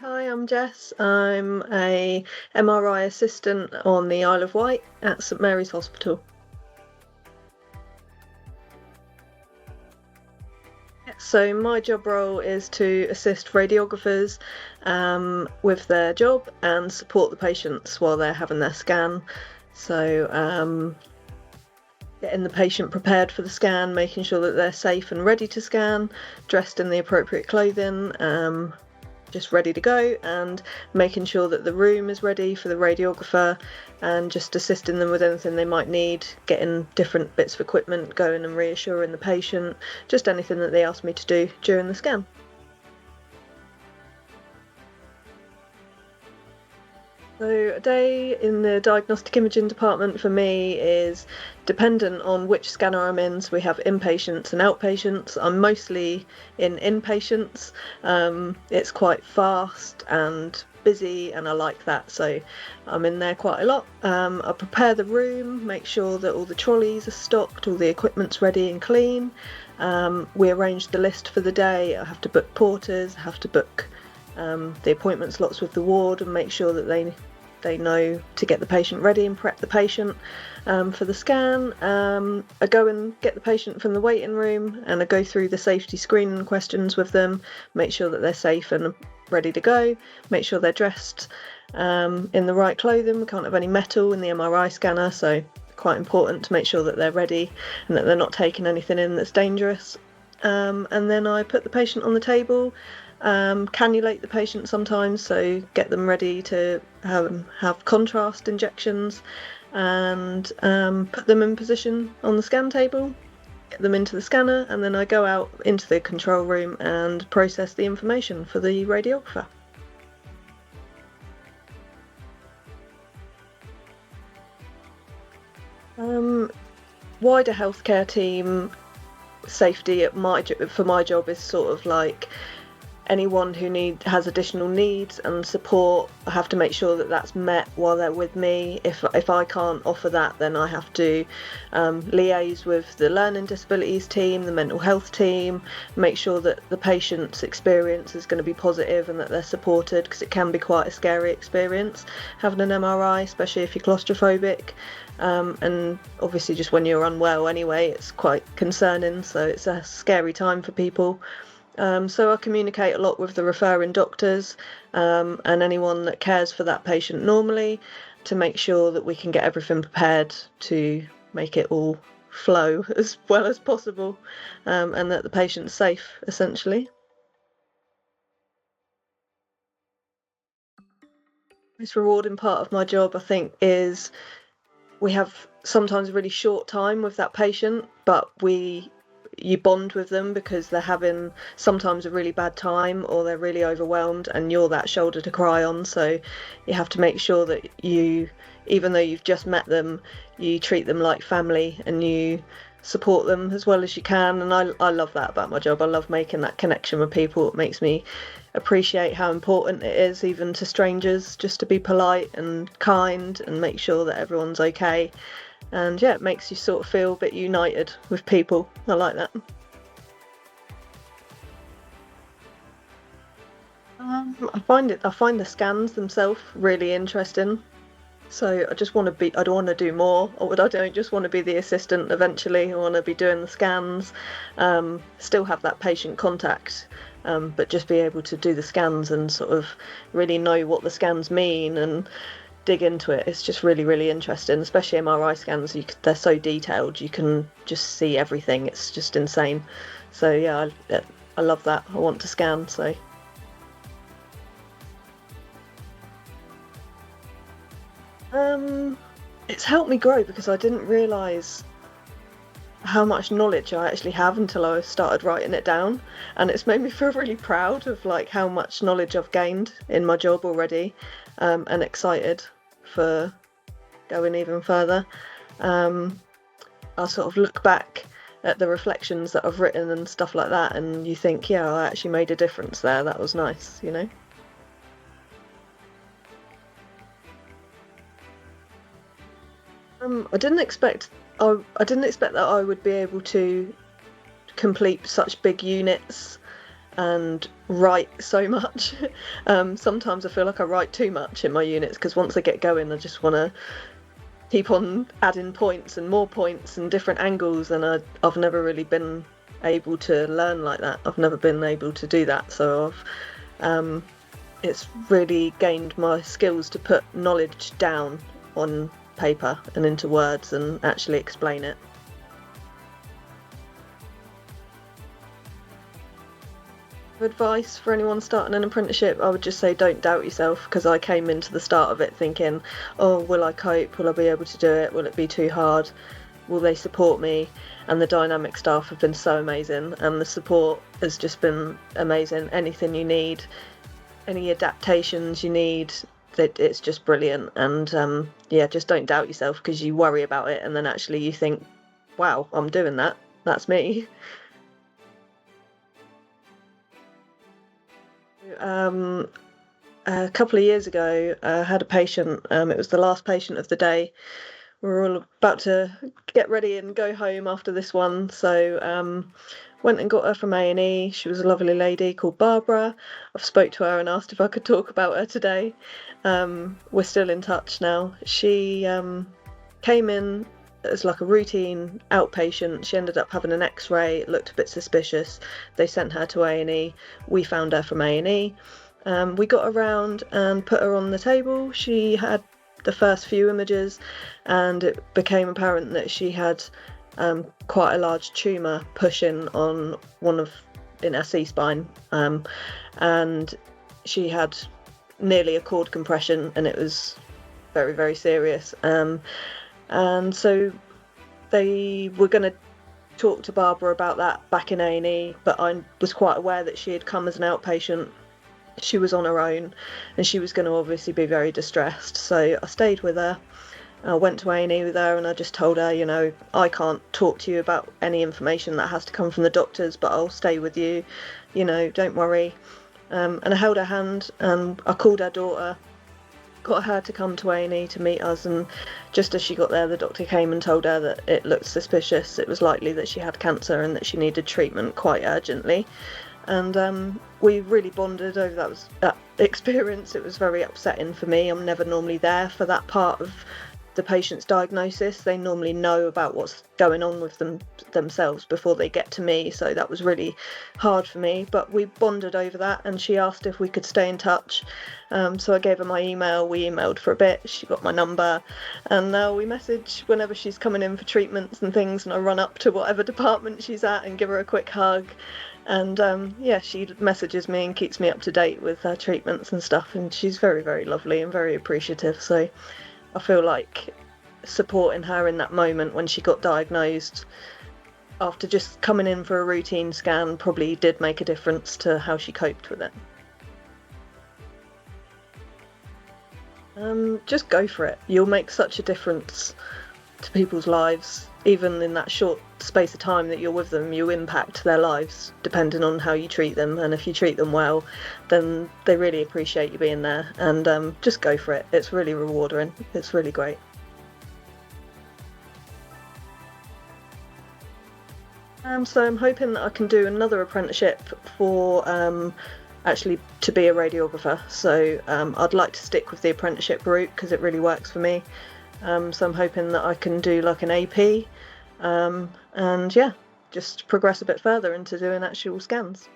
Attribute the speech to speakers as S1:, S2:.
S1: Hi, I'm Jess. I'm a MRI assistant on the Isle of Wight at St Mary's Hospital. So my job role is to assist radiographers with their job and support the patients while they're having their scan. So getting the patient prepared for the scan, making sure that they're safe and ready to scan, dressed in the appropriate clothing, just ready to go, and making sure that the room is ready for the radiographer, and just assisting them with anything they might need, getting different bits of equipment going and reassuring the patient, just anything that they ask me to do during the scan. So a day in the diagnostic imaging department for me is dependent on which scanner I'm in. So we have inpatients and outpatients. I'm mostly in inpatients. It's quite fast and busy and I like that, so I'm in there quite a lot. I prepare the room, make sure that all the trolleys are stocked, all the equipment's ready and clean. We arrange the list for the day. I have to book porters, I have to book the appointment slots with the ward and make sure that they know to get the patient ready and prep the patient for the scan. I go and get the patient from the waiting room and I go through the safety screening questions with them, make sure that they're safe and ready to go, make sure they're dressed in the right clothing. We can't have any metal in the MRI scanner, so quite important to make sure that they're ready and that they're not taking anything in that's dangerous. And then I put the patient on the table, cannulate the patient sometimes, so get them ready to have contrast injections, and put them in position on the scan table, get them into the scanner, and then I go out into the control room and process the information for the radiographer. Wider healthcare team safety for my job is sort of like anyone who has additional needs and support. I have to make sure that that's met while they're with me. If I can't offer that, then I have to liaise with the learning disabilities team, the mental health team, make sure that the patient's experience is going to be positive and that they're supported, because it can be quite a scary experience having an MRI, especially if you're claustrophobic. And obviously just when you're unwell anyway, it's quite concerning, so it's a scary time for people. So I communicate a lot with the referring doctors and anyone that cares for that patient normally, to make sure that we can get everything prepared to make it all flow as well as possible, and that the patient's safe, essentially. Most rewarding part of my job, I think, is we have sometimes a really short time with that patient, but you bond with them because they're having sometimes a really bad time or they're really overwhelmed, and you're that shoulder to cry on. So you have to make sure that even though you've just met them, you treat them like family and you support them as well as you can. And I love that about my job. I love making that connection with people. It makes me appreciate how important it is, even to strangers, just to be polite and kind and make sure that everyone's okay. And yeah, it makes you sort of feel a bit united with people. I like that. I find the scans themselves really interesting. So I don't want to do more, or I don't just want to be the assistant eventually. I want to be doing the scans, still have that patient contact, but just be able to do the scans and sort of really know what the scans mean and dig into it. It's just really, really interesting, especially MRI scans. They're so detailed, you can just see everything. It's just insane. So yeah, I love that. I want to scan, so. It's helped me grow because I didn't realise how much knowledge I actually have until I started writing it down, and it's made me feel really proud of like how much knowledge I've gained in my job already, and excited for going even further. I sort of look back at the reflections that I've written and stuff like that, and you think, yeah, I actually made a difference there. That was nice, you know. I didn't expect I didn't expect that I would be able to complete such big units and write so much. Sometimes I feel like I write too much in my units, because once I get going I just want to keep on adding points and different angles, and I've never really been able to learn like that. I've never been able to do that, so it's really gained my skills to put knowledge down on paper and into words and actually explain it. Advice for anyone starting an apprenticeship, I would just say don't doubt yourself, because I came into the start of it thinking, oh, will I cope? Will I be able to do it? Will it be too hard? Will they support me? And the dynamic staff have been so amazing, and the support has just been amazing. Anything you need, any adaptations you need, it's just brilliant. And yeah, just don't doubt yourself, because you worry about it and then actually you think, wow, I'm doing that. That's me. A couple of years ago, I had a patient. It was the last patient of the day. We were all about to get ready and go home after this one, so went and got her from A&E. She was a lovely lady called Barbara. I've spoke to her and asked if I could talk about her today. We're still in touch now. She came in as like a routine outpatient. She ended up having an X-ray. It looked a bit suspicious. They sent her to A&E. We found her from A&E. We got around and put her on the table. She had the first few images, and it became apparent that she had quite a large tumour pushing on in her C-spine, and she had nearly a cord compression, and it was very, very serious. And so they were going to talk to Barbara about that back in A&E, but I was quite aware that she had come as an outpatient. She was on her own, and she was going to obviously be very distressed. So I stayed with her. I went to A&E with her, and I just told her, you know, I can't talk to you about any information that has to come from the doctors, but I'll stay with you, you know, don't worry. And I held her hand, and I called her daughter, got her to come to A&E to meet us, and just as she got there, the doctor came and told her that it looked suspicious. It was likely that she had cancer and that she needed treatment quite urgently. And we really bonded over that experience. It was very upsetting for me. I'm never normally there for that part of the patient's diagnosis. They normally know about what's going on with themselves before they get to me, so that was really hard for me. But we bonded over that, and she asked if we could stay in touch. So I gave her my email. We emailed for a bit. She got my number, and now we message whenever she's coming in for treatments and things, and I run up to whatever department she's at and give her a quick hug. And yeah, she messages me and keeps me up to date with her treatments and stuff, and she's very, very lovely and very appreciative. So I feel like supporting her in that moment when she got diagnosed after just coming in for a routine scan probably did make a difference to how she coped with it. Just go for it. You'll make such a difference to people's lives. Even in that short space of time that you're with them, you impact their lives depending on how you treat them. And if you treat them well, then they really appreciate you being there. And just go for it. It's really rewarding. It's really great. So I'm hoping that I can do another apprenticeship for actually to be a radiographer. So I'd like to stick with the apprenticeship route because it really works for me. So I'm hoping that I can do like an AP, and yeah, just progress a bit further into doing actual scans.